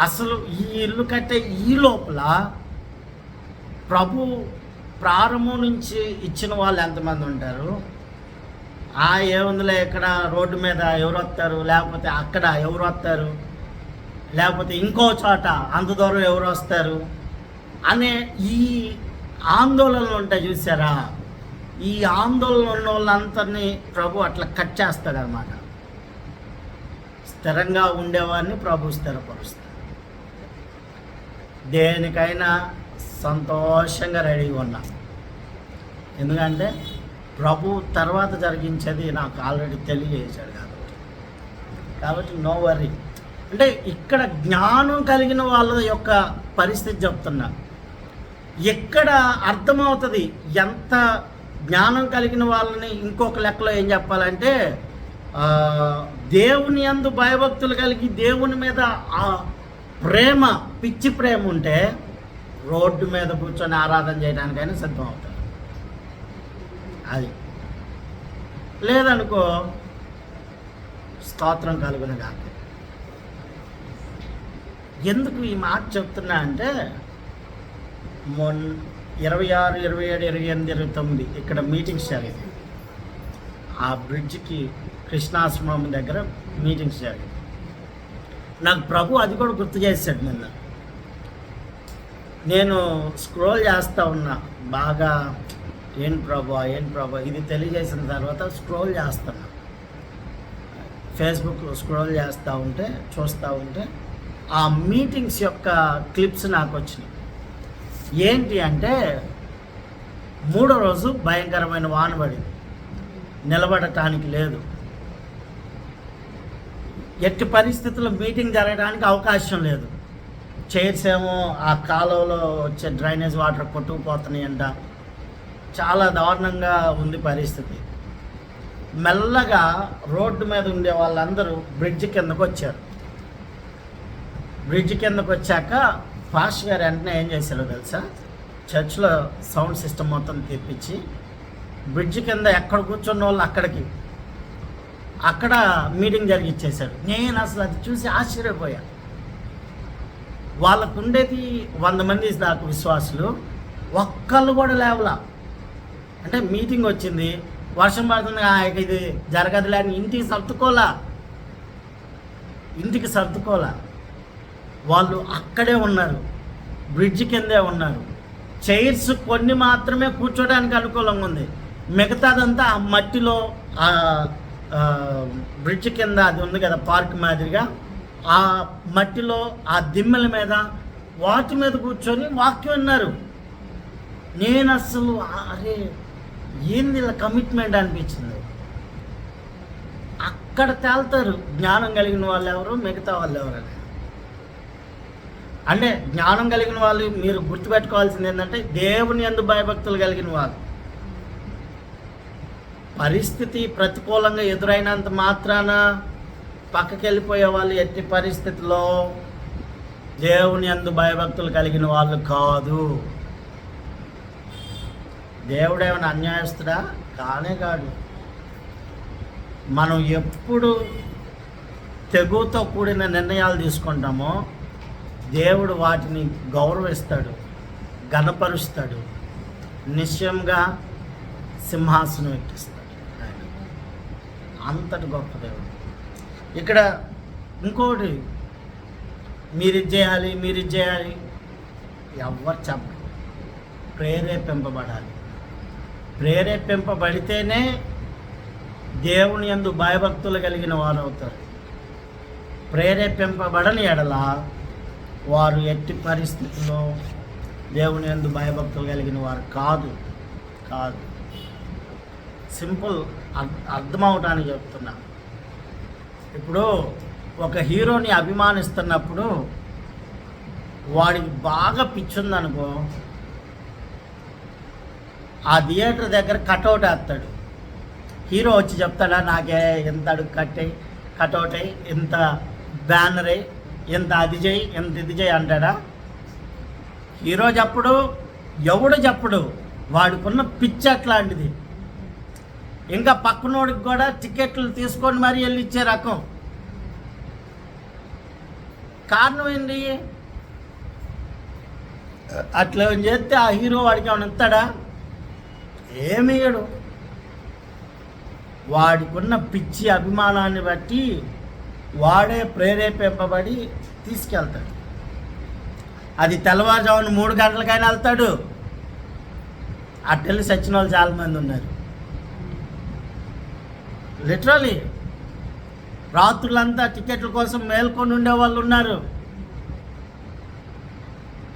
[SPEAKER 1] అసలు ఈ ఇల్లు కట్టే ఈ లోపల ప్రభు ప్రారంభం నుంచి ఇచ్చిన వాళ్ళు ఎంతమంది ఉంటారు? ఏముందిలే, ఇక్కడ రోడ్డు మీద ఎవరు వస్తారు, లేకపోతే అక్కడ ఎవరు వస్తారు, లేకపోతే ఇంకో చోట అంత దూరం ఎవరు వస్తారు అనే ఈ ఆందోళనలు ఉంటాయి చూసారా? ఈ ఆందోళన ఉన్న వాళ్ళందరినీ ప్రభు అట్లా కట్ చేస్తాడనమాట. స్థిరంగా ఉండేవాడిని ప్రభు స్థిరపరుస్తాడు. దేనికైనా సంతోషంగా రెడీగా ఉన్నా, ఎందుకంటే ప్రభు తర్వాత జరిగించేది నాకు ఆల్రెడీ తెలియజేశాడు కాబట్టి నో వరీ. అంటే ఇక్కడ జ్ఞానం కలిగిన వాళ్ళ యొక్క పరిస్థితి చెప్తున్నా. ఎక్కడ అర్థమవుతుంది ఎంత జ్ఞానం కలిగిన వాళ్ళని ఇంకొక లెక్కలో ఏం చెప్పాలంటే, దేవుని యందు భయభక్తులు కలిగి దేవుని మీద ప్రేమ, పిచ్చి ప్రేమ ఉంటే రోడ్డు మీద కూర్చొని ఆరాధన చేయడానికైనా సిద్ధం అవుతారు. అది లేదనుకో స్తోత్రం కలుగును గాక. ఎందుకు ఈ మాట చెప్తున్నా అంటే, 26, 27, 28, 29 ఇక్కడ మీటింగ్స్ జరిగింది. ఆ బ్రిడ్జ్కి కృష్ణాశ్రమం దగ్గర మీటింగ్స్ జరిగింది. నాకు ప్రభు అది కూడా గుర్తు చేశాడు. నిన్న నేను స్క్రోల్ చేస్తూ ఉన్నా బాగా, ఏంటి ప్రభు ఇది తెలియజేసిన తర్వాత స్క్రోల్ చేస్తున్నా, ఫేస్బుక్ స్క్రోల్ చూస్తూ ఉంటే ఆ మీటింగ్స్ యొక్క క్లిప్స్ నాకు వచ్చినాయి. ఏంటి అంటే, 3వ రోజు భయంకరమైన వాన పడింది, నిలబడటానికి లేదు, ఎట్టి పరిస్థితుల్లో మీటింగ్ జరగడానికి అవకాశం లేదు. చైర్స్ ఏమో ఆ కాలువలో వచ్చే డ్రైనేజ్ వాటర్ కొట్టుకుపోతున్నాయంట. చాలా దారుణంగా ఉంది పరిస్థితి. మెల్లగా రోడ్డు మీద ఉండే వాళ్ళందరూ బ్రిడ్జ్ కిందకు వచ్చారు. బ్రిడ్జ్ కిందకు వచ్చాక పాస్టర్ గారు వెంటనే ఏం చేశారో తెలుసా, చర్చ్లో సౌండ్ సిస్టమ్ మొత్తం తెప్పించి బ్రిడ్జ్ కింద ఎక్కడ కూర్చున్న వాళ్ళు అక్కడ మీటింగ్ జరిగిచ్చేశాడు. నేను అసలు అది చూసి ఆశ్చర్యపోయా. వాళ్ళకు ఉండేది 100 మంది దాకా విశ్వాసులు, ఒక్కళ్ళు కూడా లేవలా. అంటే మీటింగ్ వచ్చింది, వర్షం పడుతుంది, ఇది జరగదులే అని ఇంటికి సర్దుకోలా. వాళ్ళు అక్కడే ఉన్నారు, బ్రిడ్జ్ కిందే ఉన్నారు. చైర్స్ కొన్ని మాత్రమే కూర్చోడానికి అనుకూలంగా ఉంది, మిగతాదంతా ఆ మట్టిలో ఆ బ్రిడ్జ్ కింద అది ఉంది కదా పార్క్ మాదిరిగా, ఆ మట్టిలో ఆ దిమ్మెల మీద వాటి మీద కూర్చొని వాక్యం విన్నారు. నేను అసలు అరే ఏంది ఇలా కమిట్మెంట్ అనిపించింది. అక్కడ తేల్తారు జ్ఞానం కలిగిన వాళ్ళు ఎవరు, మిగతా వాళ్ళు ఎవరు. అంటే జ్ఞానం కలిగిన వాళ్ళు మీరు గుర్తుపెట్టుకోవాల్సింది ఏంటంటే దేవుని యందు భయభక్తులు కలిగిన వాళ్ళు. పరిస్థితి ప్రతికూలంగా ఎదురైనంత మాత్రాన పక్కకి వెళ్ళిపోయే వాళ్ళు ఎట్టి పరిస్థితుల్లో దేవుని యందు భయభక్తులు కలిగిన వాళ్ళు కాదు. దేవుడు ఏమైనా అన్యాయస్తుడా? కానే కాదు. మనం ఎప్పుడు తెగుతో కూడిన నిర్ణయాలు తీసుకుంటామో దేవుడు వాటిని గౌరవిస్తాడు, ఘనపరుస్తాడు, నిశ్చయంగా సింహాసనం ఎక్కిస్తాడు. అంతటి గొప్ప దేవుడు. ఇక్కడ ఇంకోటి, మీరు ఇది చేయాలి ఎవరు చెప్పరు. ప్రేరేపింపబడితేనే దేవుని యందు భయభక్తులు కలిగిన వారు అవుతారు. ప్రేరేపింపబడని ఎడల వారు ఎట్టి పరిస్థితుల్లో దేవుని యందు భయభక్తులు కలిగిన వారు కాదు. సింపుల్, అర్థమవటానికి చెప్తున్నా. ఇప్పుడు ఒక హీరోని అభిమానిస్తున్నప్పుడు వాడికి బాగా పిచ్చుందనుకో, ఆ థియేటర్ దగ్గర కటౌట్ వేస్తాడు. హీరో వచ్చి చెప్తాడా, నాకే ఎంత అడుగు కటౌట్ అయ్యి, ఎంత బ్యానర్ అయ్యి, ఎంత అది చేయి, ఎంత ఇది చేయి అంటాడా? హీరో చెప్పడు, ఎవడు చెప్పడు. వాడికున్న పిచ్చి అట్లాంటిది. ఇంకా పక్కనోడికి కూడా టికెట్లు తీసుకొని మరీ వెళ్ళి ఇచ్చే రకం. కారణం ఏంటి? అట్లా చేస్తే ఆ హీరో వాడికి ఏమైనా ఇస్తాడా? ఏమియడు. వాడికున్న పిచ్చి అభిమానాన్ని బట్టి వాడే ప్రేరేపింపబడి తీసుకెళ్తాడు. అది తెల్లవారుజామున 3 గంటలకైనా వెళ్తాడు. అట్టెళ్ళి సచ్చిన వాళ్ళు చాలామంది ఉన్నారు. లిటరలీ రాత్రులంతా టికెట్ల కోసం మేల్కొని ఉండే వాళ్ళు ఉన్నారు.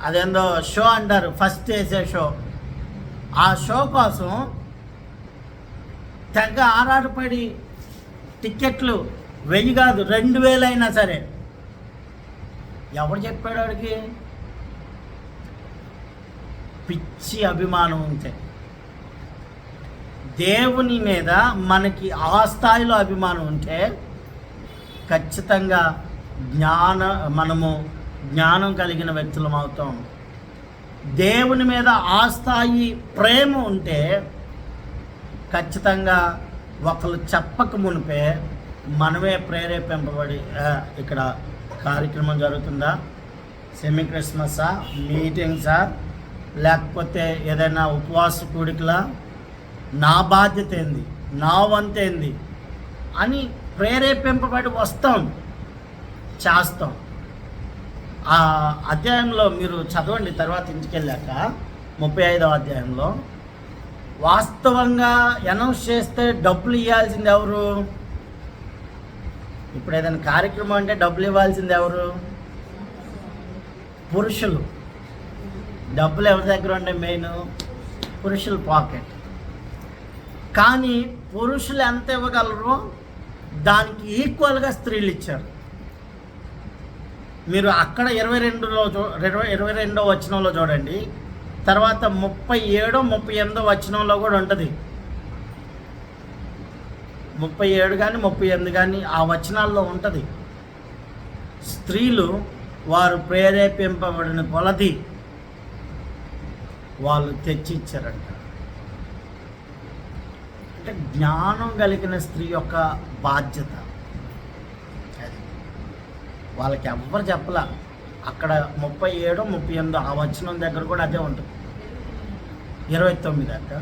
[SPEAKER 1] అదేందో షో అంటారు, ఫస్ట్ వేసే షో. ఆ షో కోసం తెగ ఆరాటపడి టికెట్లు 1000 కాదు 2000 అయినా సరే. ఎవరు చెప్పాడు వాడికి? పిచ్చి అభిమానం ఉంటే. దేవుని మీద మనకి ఆ స్థాయిలో అభిమానం ఉంటే ఖచ్చితంగా మనము జ్ఞానం కలిగిన వ్యక్తులం అవుతాం. దేవుని మీద ఆ స్థాయి ప్రేమ ఉంటే ఖచ్చితంగా ఒకరు చెప్పక మునిపే మనమే ప్రేరేపింపబడి, ఇక్కడ కార్యక్రమం జరుగుతుందా, సెమీ క్రిస్మసా, మీటింగ్సా, లేకపోతే ఏదైనా ఉపవాస కూడికలా, నా బాధ్యత ఏంది, నా వంతేంది అని ప్రేరేపింపబడి వస్తాం, చేస్తాం. ఆ అధ్యాయంలో మీరు చదవండి తర్వాత ఇంటికెళ్ళాక 35వ అధ్యాయంలో వాస్తవంగా అనౌన్స్ చేస్తే డబ్బులు ఇవ్వాల్సింది ఎవరు? ఇప్పుడు ఏదైనా కార్యక్రమం అంటే డబ్బులు ఇవ్వాల్సింది ఎవరు? పురుషులు. డబ్బులు ఎవరి దగ్గర ఉండే? మెయిన్ పురుషుల పాకెట్. కానీ పురుషులు ఎంత ఇవ్వగలరో దానికి ఈక్వల్గా స్త్రీలు ఇచ్చారు. మీరు అక్కడ 22వ వచనంలో చూడండి, తర్వాత 37, 38 వచనంలో కూడా ఉంటుంది. 37 కానీ 38 కానీ ఆ వచనాల్లో ఉంటుంది. స్త్రీలు వారు ప్రేరేపింపబడిన కొలది వాళ్ళు తెచ్చిచ్చారంట. అంటే జ్ఞానం కలిగిన స్త్రీ యొక్క బాధ్యత అది. వాళ్ళకి ఎవ్వరు చెప్పలా. అక్కడ 37, 38 ఆ వచనం దగ్గర కూడా అదే ఉంటుంది. 29 దాకా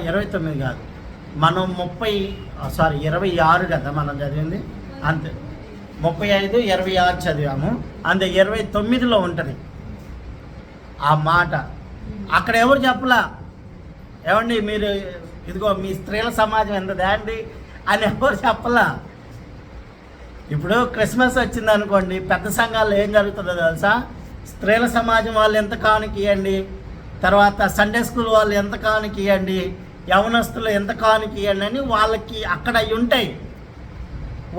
[SPEAKER 1] 29 కాదు, మనం 26 కదా మనం చదివింది. అంతే, 35, 26 చదివాము. అంతే 29లో ఉంటుంది ఆ మాట. అక్కడ ఎవరు చెప్పలా, ఏమండి మీరు ఇదిగో మీ స్త్రీల సమాజం ఎంత దాండి అని ఎవరు చెప్పలా. ఇప్పుడు క్రిస్మస్ వచ్చింది అనుకోండి, పెద్ద సంఘాల్లో ఏం జరుగుతుందో తెలుసా? స్త్రీల సమాజం వాళ్ళు ఎంత కానుక ఇవ్వండి, తర్వాత సండే స్కూల్ వాళ్ళు ఎంత కానుక ఇవ్వండి, యవనస్తులు ఎంత కానుక ఇవ్వండి అని వాళ్ళకి అక్కడ అవి ఉంటాయి.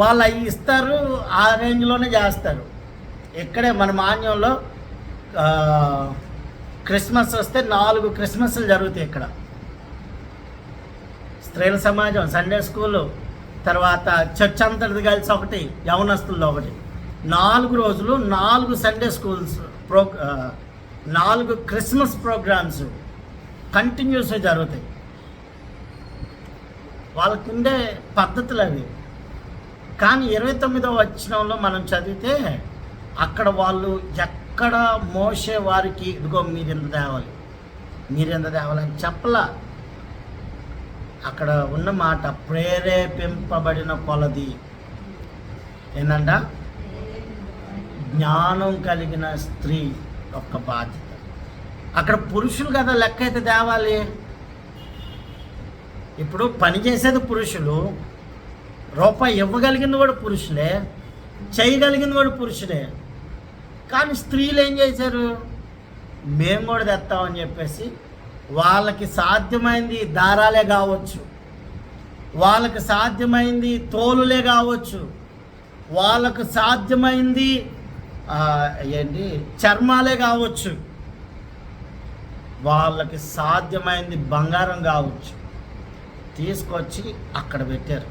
[SPEAKER 1] వాళ్ళు అవి ఇస్తారు, ఆ రేంజ్లోనే చేస్తారు. ఇక్కడే మన మాన్యంలో క్రిస్మస్ వస్తే 4 క్రిస్మస్లు జరుగుతాయి ఇక్కడ. స్త్రీల సమాజం, సండే స్కూలు, తర్వాత చర్చ్ అంతటిది కలిసి ఒకటి, యవనస్తుల్లో ఒకటి. 4 రోజులు 4 సండే స్కూల్స్ 4 క్రిస్మస్ ప్రోగ్రామ్స్ కంటిన్యూస్గా జరుగుతాయి. వాళ్ళకు ఉండే పద్ధతులు అవి. కానీ 29వ వచనంలో మనం చదివితే అక్కడ వాళ్ళు ఎక్కడ మోసే వారికి ఇదిగో మీరెంత తేవాలని చెప్పలా. అక్కడ ఉన్న మాట ప్రేరేపింపబడిన కొలది ఏంటంట, జ్ఞానం కలిగిన స్త్రీ యొక్క బాధ్యత. అక్కడ పురుషులు కదా లెక్క అయితే తేవాలి. ఇప్పుడు పని చేసేది పురుషులు, రూపాయి ఇవ్వగలిగింది కూడా పురుషులే, చేయగలిగింది కూడా పురుషులే. కానీ స్త్రీలు ఏం చేశారు? మేము కూడా తెస్తామని చెప్పేసి వాళ్ళకి సాధ్యమైంది దారాలే కావచ్చు, వాళ్ళకి సాధ్యమైంది తోలులే కావచ్చు, వాళ్ళకు సాధ్యమైంది చర్మాలే కావచ్చు, వాళ్ళకి సాధ్యమైంది బంగారం కావచ్చు, తీసుకొచ్చి అక్కడ పెట్టారు.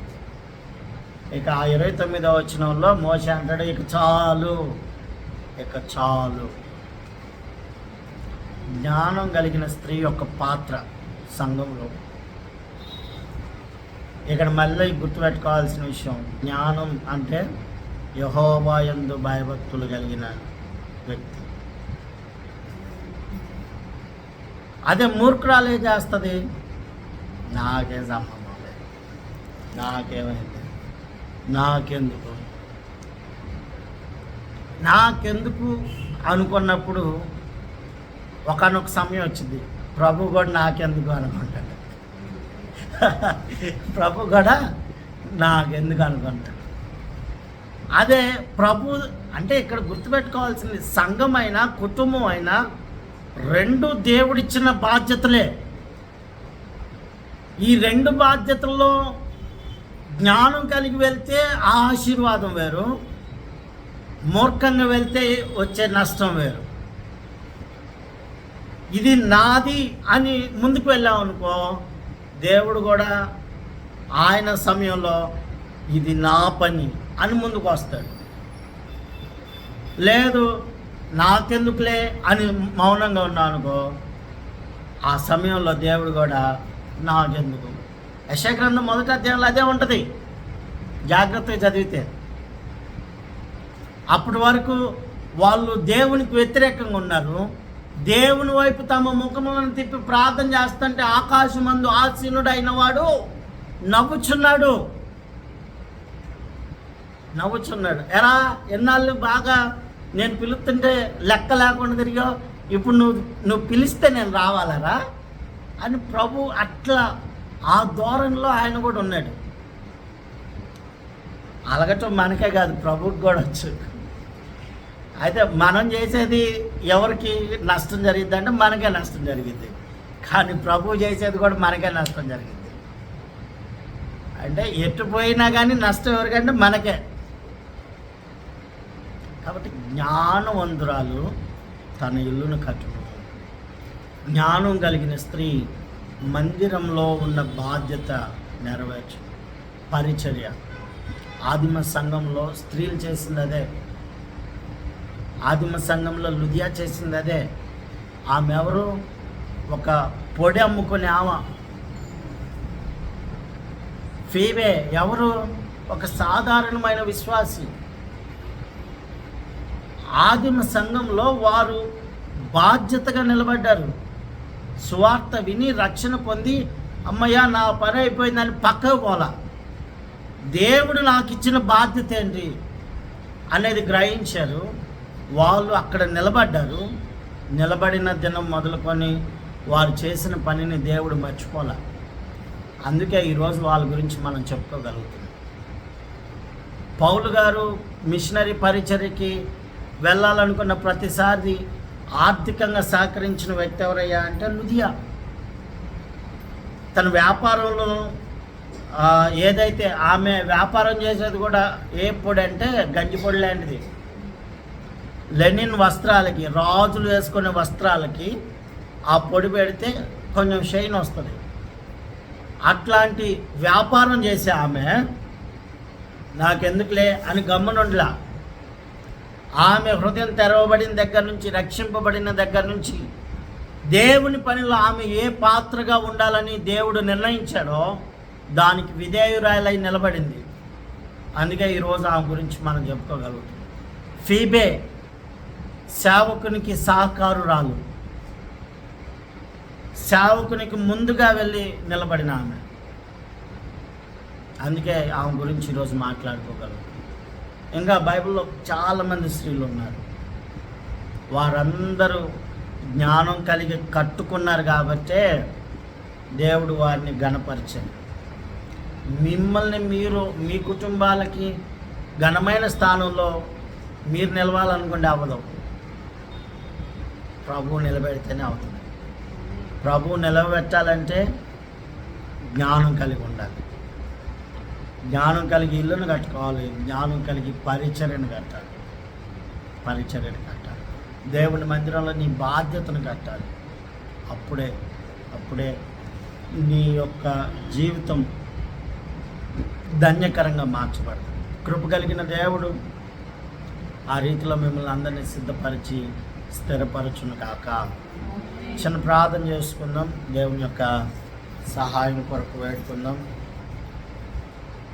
[SPEAKER 1] ఇక ఆ 29వ వచనంలో మోషే అంటాడు, ఇక చాలు. జ్ఞానం కలిగిన స్త్రీ యొక్క పాత్ర సంఘంలో. ఇక్కడ మళ్ళీ గుర్తుపెట్టుకోవాల్సిన విషయం, జ్ఞానం అంటే యెహోవా యందు భయభక్తులు కలిగిన వ్యక్తి. అదే మూర్ఖురాలు ఏం చేస్తుంది? నాకేం సంబంధం లేదు, నాకేమైంది, నాకెందుకు అనుకున్నప్పుడు ఒకనొక సమయం వచ్చింది, ప్రభు కూడా నాకెందుకు అనుకుంటాడు. ప్రభు కూడా నాకెందుకు అనుకుంటాడు. అదే ప్రభు అంటే ఇక్కడ గుర్తుపెట్టుకోవాల్సింది, సంఘం అయినా కుటుంబం అయినా 2 దేవుడిచ్చిన బాధ్యతలే. ఈ 2 బాధ్యతల్లో జ్ఞానం కలిగి వెళ్తే ఆ ఆశీర్వాదం వేరు, మూర్ఖంగా వెళ్తే వచ్చే నష్టం వేరు. ఇది నాది అని ముందుకు వెళ్ళామనుకో, దేవుడు కూడా ఆయన సమయంలో ఇది నా పని అని ముందుకు వస్తాడు. లేదు నాకెందుకులే అని మౌనంగా ఉన్నాను అనుకో, ఆ సమయంలో దేవుడు కూడా నాకెందుకు. యెషయా గ్రంథం 1వ అధ్యాయంలో అదే ఉంటుంది, జాగ్రత్తగా చదివితే. అప్పటి వరకు వాళ్ళు దేవునికి వ్యతిరేకంగా ఉన్నారు. దేవుని వైపు తమ ముఖములను తిప్పి ప్రార్థన చేస్తుంటే ఆకాశమందు ఆసీనుడు అయిన వాడు నవ్వుచున్నాడు. ఎరా ఎన్నాళ్ళు బాగా నేను పిలుస్తుంటే లెక్క లేకుండా తిరిగావు, ఇప్పుడు నువ్వు పిలిస్తే నేను రావాలరా అని ప్రభు అట్లా ఆ ధోరణిలో ఆయన కూడా ఉన్నాడు. అలగటం మనకే కాదు, ప్రభువుకి కూడా వచ్చు. అయితే మనం చేసేది ఎవరికి నష్టం జరిగిద్ది అంటే మనకే నష్టం జరిగింది, కానీ ప్రభు చేసేది కూడా మనకే నష్టం జరిగింది. అంటే ఎటు పోయినా కానీ నష్టం ఎవరికంటే మనకే. కాబట్టి జ్ఞానవంతురాలు తన ఇల్లును కట్టును. జ్ఞానం కలిగిన స్త్రీ మందిరంలో ఉన్న బాధ్యత నెరవేర్చు, పరిచర్య. ఆదిమ సంఘంలో స్త్రీలు చేసింది అదే, ఆదిమ సంఘంలో లుదియా చేసింది అదే. ఆమె ఎవరు? ఒక పొడి అమ్ముకునే ఆమె. ఫీవే ఎవరు? ఒక సాధారణమైన విశ్వాసి. ఆదిమ సంఘంలో వారు బాధ్యతగా నిలబడ్డారు. సువార్త విని రక్షణ పొంది అమ్మయ్య నా పని అయిపోయిందని పక్కకు పోలా. దేవుడు నాకు ఇచ్చిన బాధ్యత ఏంటి అనేది గ్రహించారు. వాళ్ళు అక్కడ నిలబడ్డారు. నిలబడిన దినం మొదలుకొని వారు చేసిన పనిని దేవుడు మర్చిపోలే. అందుకే ఈరోజు వాళ్ళ గురించి మనం చెప్పుకోగలుగుతున్నాం. పౌలు గారు మిషనరీ పరిచర్యకి వెళ్ళాలనుకున్న ప్రతిసారి ఆర్థికంగా సహకరించిన వ్యక్తి ఎవరయ్యా అంటే లుదియా. తన వ్యాపారంలో ఏదైతే ఆమె వ్యాపారం చేసేది కూడా ఏ పొడి అంటే గంజి పొడి లాంటిది. లెనిన్ వస్త్రాలకి, రాజులు వేసుకునే వస్త్రాలకి ఆ పొడి పెడితే కొంచెం షైన్ వస్తుంది. అట్లాంటి వ్యాపారం చేసే ఆమె నాకెందుకులే అని గమ్మునుండలా. ఆమె హృదయం తెరవబడిన దగ్గర నుంచి, రక్షింపబడిన దగ్గర నుంచి దేవుని పనిలో ఆమె ఏ పాత్రగా ఉండాలని దేవుడు నిర్ణయించాడో దానికి విధేయురాలై నిలబడింది. అందుకే ఈరోజు ఆమె గురించి మనం చెప్పుకోగలుగుతాం. ఫీబే సేవకునికి సహకారురాలు, సేవకునికి ముందుగా వెళ్ళి నిలబడిన ఆమె. అందుకే ఆమె గురించి ఈరోజు మాట్లాడుకోగలుగుతాం. ఇంకా బైబిల్లో చాలామంది స్త్రీలు ఉన్నారు. వారందరూ జ్ఞానం కలిగి కట్టుకున్నారు కాబట్టే దేవుడు వారిని ఘనపరిచాడు. మిమ్మల్ని మీరు మీ కుటుంబాలకి ఘనమైన స్థానంలో మీరు నిలవాలనుకోండి, అవ్వదు. ప్రభువు నిలబెడితేనే అవుతుంది. ప్రభువు నిలబెట్టాలంటే జ్ఞానం కలిగి ఉండాలి. జ్ఞానం కలిగి ఇల్లును కట్టుకోవాలి. జ్ఞానం కలిగి పరిచర్యను కట్టాలి. దేవుని మందిరంలో నీ బాధ్యతను కట్టాలి. అప్పుడే నీ యొక్క జీవితం ధన్యకరంగా మార్చబడుతుంది. కృప కలిగిన దేవుడు ఆ రీతిలో మిమ్మల్ని అందరినీ సిద్ధపరిచి స్థిరపరచును కాక. చిన్న ప్రార్థన చేసుకుందాం. దేవుని యొక్క సహాయం కొరకు వేడుకుందాం.